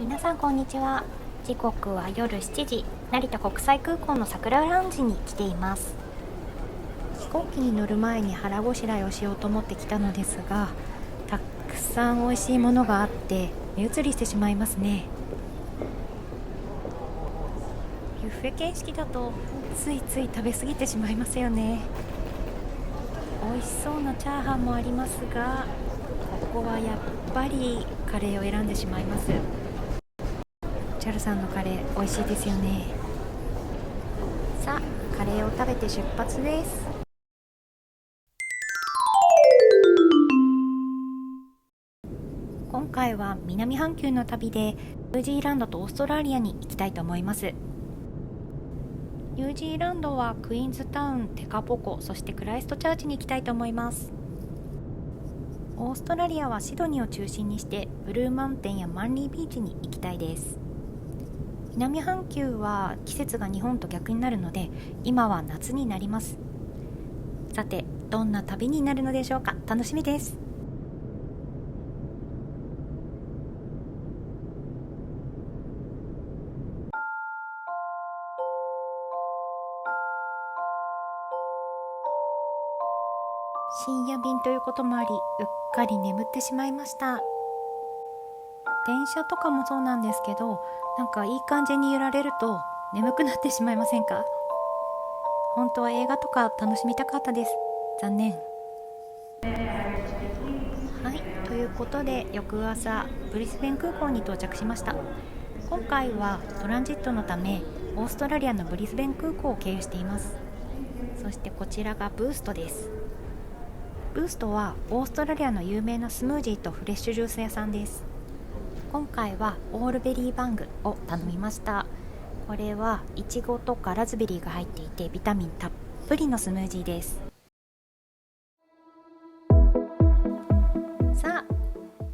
皆さんこんにちは。時刻は夜7時、成田国際空港の桜ラウンジに来ています。飛行機に乗る前に腹ごしらえをしようと思ってきたのですが、たくさん美味しいものがあって目移りしてしまいますね。ビュッフェ形式だとついつい食べ過ぎてしまいますよね。美味しそうなチャーハンもありますが、ここはやっぱりカレーを選んでしまいます。チャルさんのカレー美味しいですよね。さあ、カレーを食べて出発です。今回は南半球の旅でニュージーランドとオーストラリアに行きたいと思います。ニュージーランドはクイーンズタウン、テカポコ、そしてクライストチャーチに行きたいと思います。オーストラリアはシドニーを中心にしてブルーマウンテンやマンリービーチに行きたいです。南半球は季節が日本と逆になるので、今は夏になります。さて、どんな旅になるのでしょうか。楽しみです。深夜便ということもあり、うっかり眠ってしまいました。電車とかもそうなんですけど、なんかいい感じに揺られると眠くなってしまいませんか？本当は映画とか楽しみたかったです。残念。はい、ということで翌朝ブリスベン空港に到着しました。今回はトランジットのためオーストラリアのブリスベン空港を経由しています。そしてこちらがブーストです。ブーストはオーストラリアの有名なスムージーとフレッシュジュース屋さんです。今回はオールベリーバングを頼みました。これはイチゴとかラズベリーが入っていてビタミンたっぷりのスムージーです。さあ、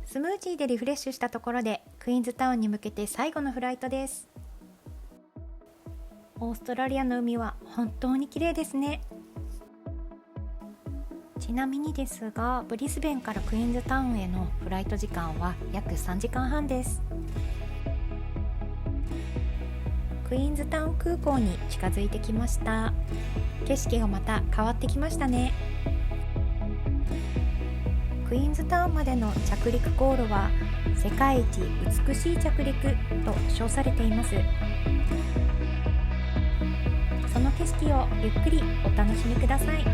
スムージーでリフレッシュしたところでクイーンズタウンに向けて最後のフライトです。オーストラリアの海は本当に綺麗ですね。ちなみにですが、ブリスベンからクイーンズタウンへのフライト時間は約3時間半です。クイーンズタウン空港に近づいてきました。景色がまた変わってきましたね。クイーンズタウンまでの着陸航路は世界一美しい着陸と称されています。その景色をゆっくりお楽しみください。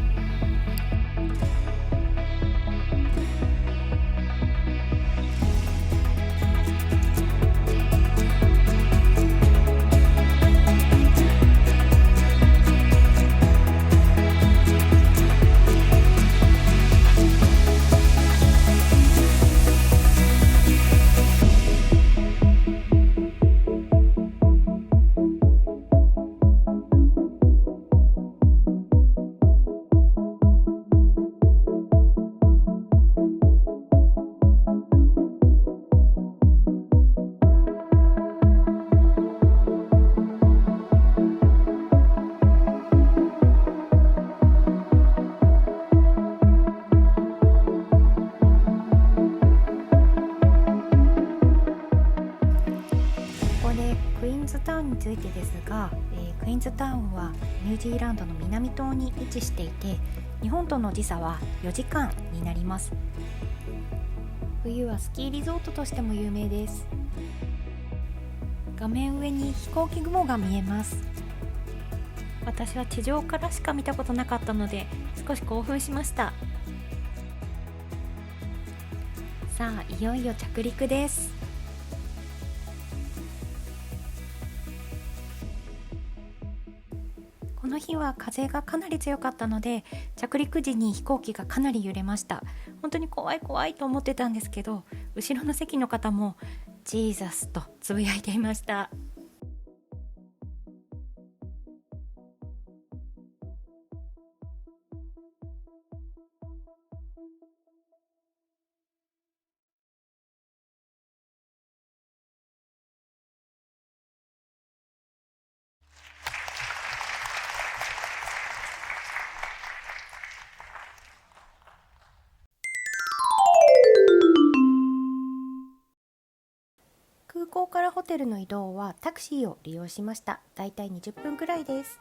クイーンズタウンについてですが、クイーンズタウンはニュージーランドの南東に位置していて、日本との時差は4時間になります。冬はスキーリゾートとしても有名です。画面上に飛行機雲が見えます。私は地上からしか見たことなかったので少し興奮しました。さあ、いよいよ着陸です。この日は風がかなり強かったので、着陸時に飛行機がかなり揺れました。本当に怖い怖いと思ってたんですけど、後ろの席の方もジーザスとつぶやいていました。空港からホテルの移動はタクシーを利用しました。だいたい20分くらいです。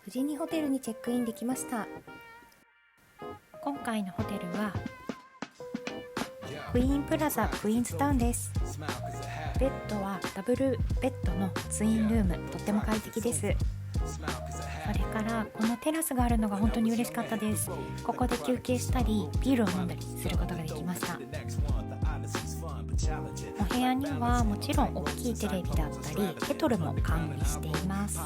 無事にホテルにチェックインできました。今回のホテルはクイーンプラザクイーンズタウンです。ベッドはダブルベッドのツインルーム、とっても快適です。それからこのテラスがあるのが本当に嬉しかったです。ここで休憩したりビールを飲んだりすることができました。お部屋にはもちろん大きいテレビだったりケトルも完備しています。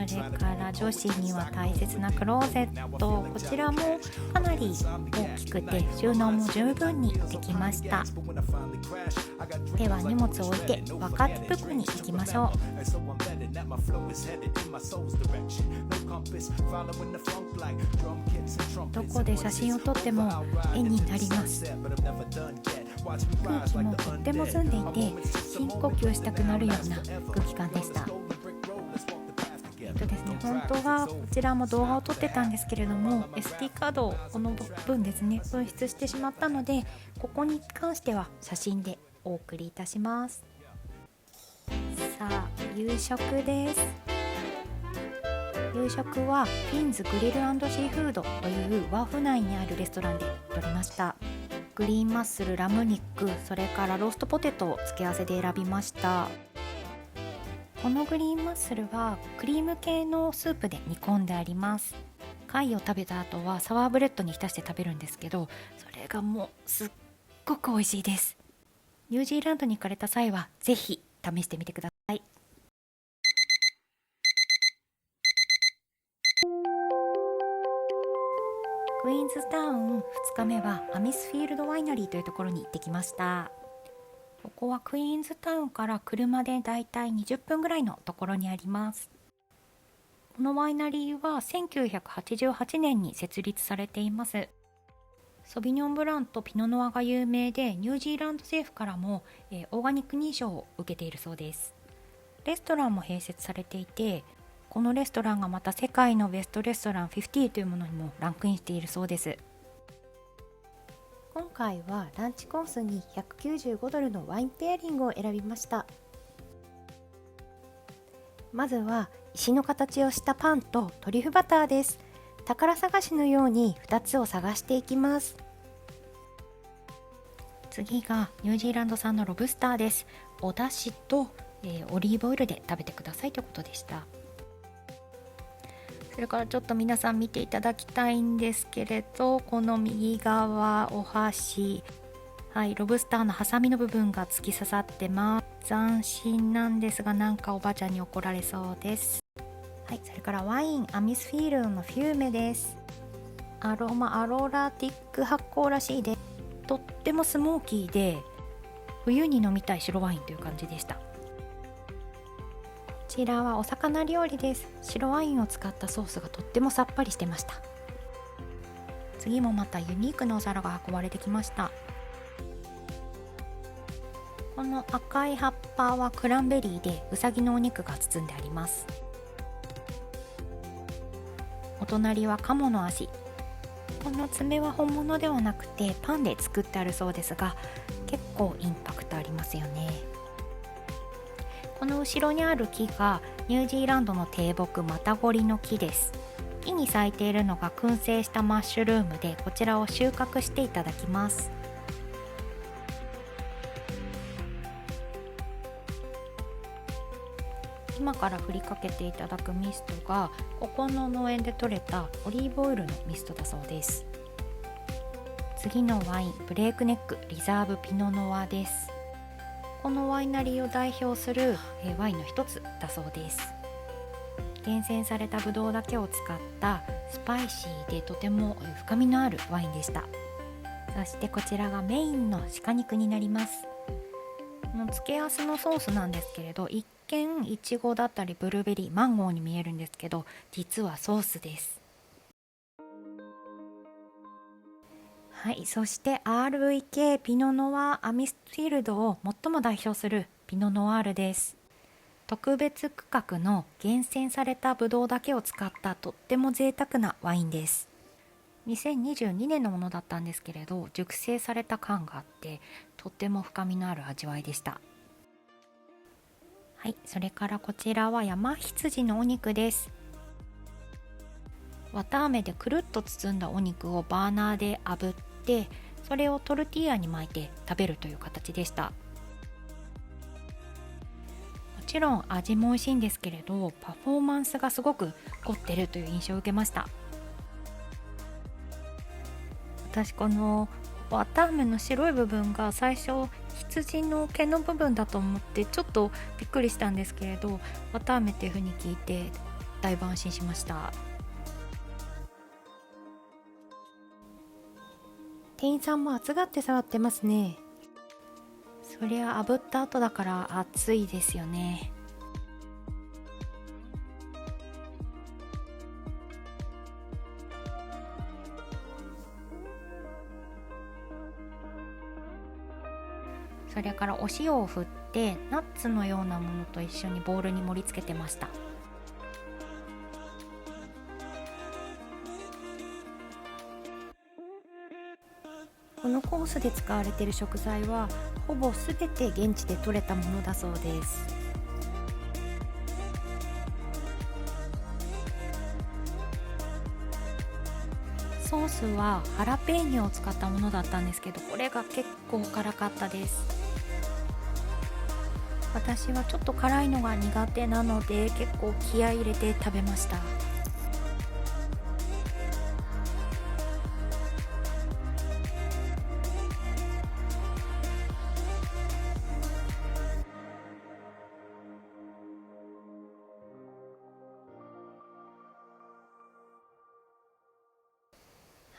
それから女子には大切なクローゼット、こちらもかなり大きくて収納も十分にできました。では荷物を置いてワカティプクに行きましょう。どこで写真を撮っても絵になります。空気もとっても澄んでいて深呼吸したくなるような空気感でした。ですね、本当はこちらも動画を撮ってたんですけれども SD カードをこの分ですね紛失してしまったので、ここに関しては写真でお送りいたします。さあ夕食です。夕食はフィンズグリル&シーフードというワーフ内にあるレストランで取りました。グリーンマッスル、ラム肉、それからローストポテトを付け合わせで選びました。このグリーンマッスルはクリーム系のスープで煮込んであります。貝を食べた後はサワーブレッドに浸して食べるんですけど、それがもうすっごく美味しいです。ニュージーランドに行かれた際はぜひ試してみてください。クイーンズタウン2日目はアミスフィールドワイナリーというところに行ってきました。ここはクイーンズタウンから車でだいたい20分ぐらいのところにあります。このワイナリーは1988年に設立されています。ソビニョンブランとピノノワが有名で、ニュージーランド政府からも、オーガニック認証を受けているそうです。レストランも併設されていて、このレストランがまた世界のベストレストラン50というものにもランクインしているそうです。今回はランチコースに$195のワインペアリングを選びました。まずは石の形をしたパンとトリュフバターです。宝探しのように2つを探していきます。次がニュージーランド産のロブスターです。お出汁と、オリーブオイルで食べてくださいということでした。それからちょっと皆さん見ていただきたいんですけれど、この右側お箸、ロブスターのハサミの部分が突き刺さってます。斬新なんですが、なんかおばあちゃんに怒られそうです。それからワインアミスフィールドのフューメです。アローラティック発酵らしいで、とってもスモーキーで冬に飲みたい白ワインという感じでした。こちらはお魚料理です。白ワインを使ったソースがとってもさっぱりしてました。次もまたユニークなお皿が運ばれてきました。この赤い葉っぱはクランベリーでうさぎのお肉が包んであります。お隣は鴨の足。この爪は本物ではなくてパンで作ってあるそうですが、結構インパクトありますよね。この後ろにある木がニュージーランドの低木マタゴリの木です。木に咲いているのが燻製したマッシュルームで、こちらを収穫していただきます。今から振りかけていただくミストがここの農園で採れたオリーブオイルのミストだそうです。次のワインブレークネックリザーブピノノワです。このワイナリーを代表するワインの一つだそうです。厳選されたブドウだけを使ったスパイシーでとても深みのあるワインでした。そしてこちらがメインの鹿肉になります。この付け合わせのソースなんですけれど、一見いちごだったりブルーベリー、マンゴーに見えるんですけど、実はソースです。そして RVK ピノノワーアミスフィールドを最も代表するピノノワールです。特別区画の厳選されたブドウだけを使ったとっても贅沢なワインです。2022年のものだったんですけれど、熟成された感があってとっても深みのある味わいでした。はい、それからこちらは山羊のお肉です。綿あめでくるっと包んだお肉をバーナーで炙って、それをトルティーヤに巻いて食べるという形でした。もちろん味も美味しいんですけれど、パフォーマンスがすごく凝ってるという印象を受けました。私この綿あめの白い部分が最初羊の毛の部分だと思ってちょっとびっくりしたんですけれど、綿あめっていう風に聞いてだいぶ安心しました。店員さんも熱がって触ってますね。そりゃ炙った後だから熱いですよね。それからお塩を振ってナッツのようなものと一緒にボウルに盛り付けてました。このコースで使われている食材はほぼ全て現地で採れたものだそうです。ソースはハラペーニョを使ったものだったんですけど、これが結構辛かったです。私はちょっと辛いのが苦手なので結構気合い入れて食べました。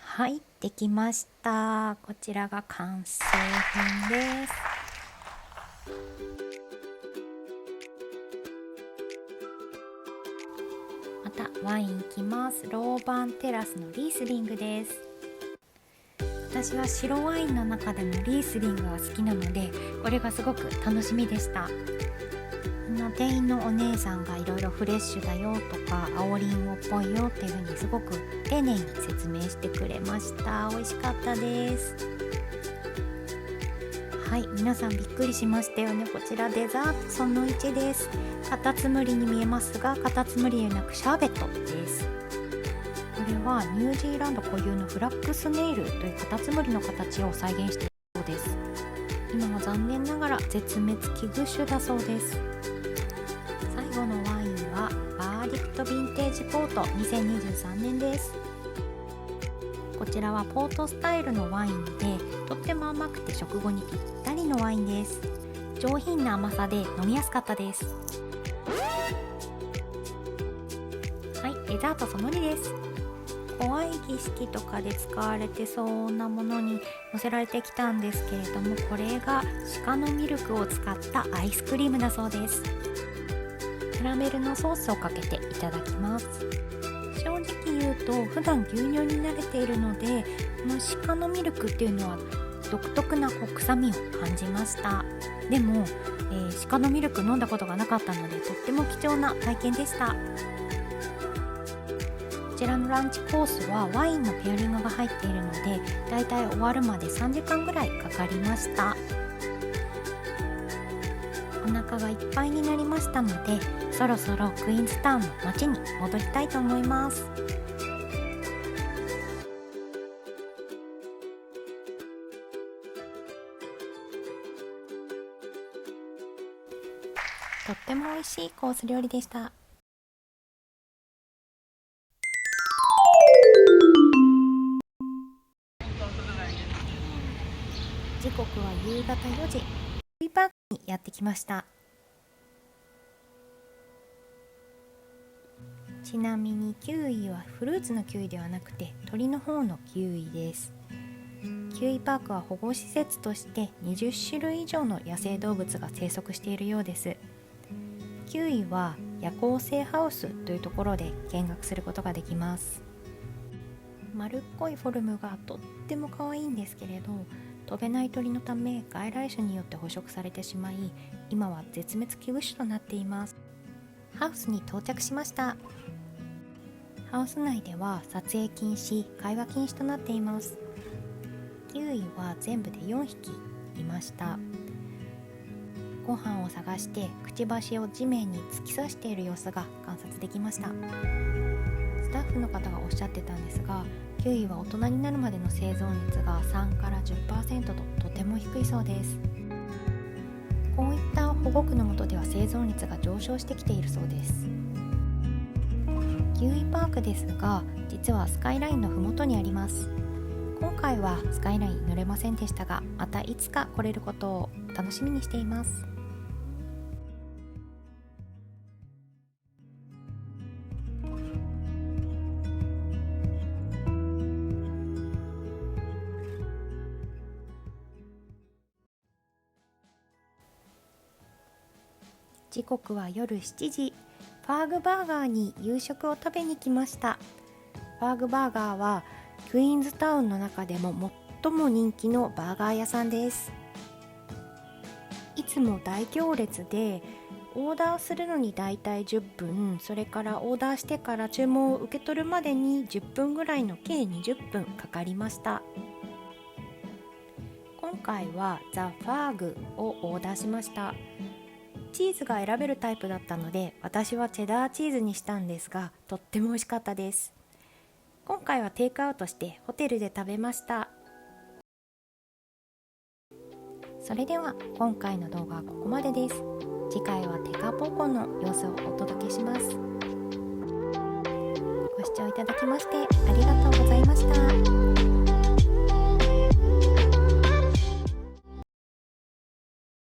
はい、できました。こちらが完成品です。またワインいきます。ローバンテラスのリースリングです。私は白ワインの中でもリースリングが好きなので、これがすごく楽しみでした。店員のお姉さんがいろいろフレッシュだよとか青りんごっぽいよっていう風にすごく丁寧に説明してくれました。美味しかったです。はい、皆さんびっくりしましたよね。こちらデザートその1です。カタツムリに見えますが、カタツムリではなくシャーベットです。これはニュージーランド固有のフラッグスネイルというカタツムリの形を再現しているそうです。今は残念ながら絶滅危惧種だそうです。最後のワインはバーディクトヴィンテージポート2023年です。こちらはポートスタイルのワインでとっても甘くて食後にぴったりのワインです。上品な甘さで飲みやすかったです。はい、デザートその2です。怖い儀式とかで使われてそうなものに乗せられてきたんですけれども、これが鹿のミルクを使ったアイスクリームだそうです。キャラメルのソースをかけていただきます。正直言うと普段牛乳に慣れているので、この鹿のミルクっていうのは独特な臭みを感じました。でも、鹿のミルク飲んだことがなかったのでとっても貴重な体験でした。こちらのランチコースはワインのペアリングが入っているので、だいたい終わるまで3時間ぐらいかかりました。お腹がいっぱいになりましたので、そろそろクイーンズタウンの街に戻りたいと思います。とっても美味しいコース料理でした。時刻は夕方4時、キウイパークにやってきました。ちなみにキウイはフルーツのキウイではなくて鳥の方のキウイです。キウイパークは保護施設として20種類以上の野生動物が生息しているようです。キウイは夜行性ハウスというところで見学することができます。丸っこいフォルムがとっても可愛いんですけれど、飛べない鳥のため外来種によって捕食されてしまい、今は絶滅危惧種となっています。ハウスに到着しました。ハウス内では撮影禁止、会話禁止となっています。キウイは全部で4匹いました。ご飯を探してくちばしを地面に突き刺している様子が観察できました。スタッフの方がおっしゃってたんですが、キウイは大人になるまでの生存率が3から 10% ととても低いそうです。こういった保護区の下では生存率が上昇してきているそうです。キウイパークですが、実はスカイラインのふもとにあります。今回はスカイライン乗れませんでしたが、またいつか来れることを楽しみにしています。時刻は夜7時。ファーグバーガーに夕食を食べに来ました。ファーグバーガーはクイーンズタウンの中でも最も人気のバーガー屋さんです。いつも大行列で、オーダーするのにだいたい10分、それからオーダーしてから注文を受け取るまでに10分ぐらいの計20分かかりました。今回はザ・ファーグをオーダーしました。チーズが選べるタイプだったので、私はチェダーチーズにしたんですが、とっても美味しかったです。今回はテイクアウトしてホテルで食べました。それでは今回の動画はここまでです。次回はテカポコの様子をお届けします。ご視聴いただきましてありがとう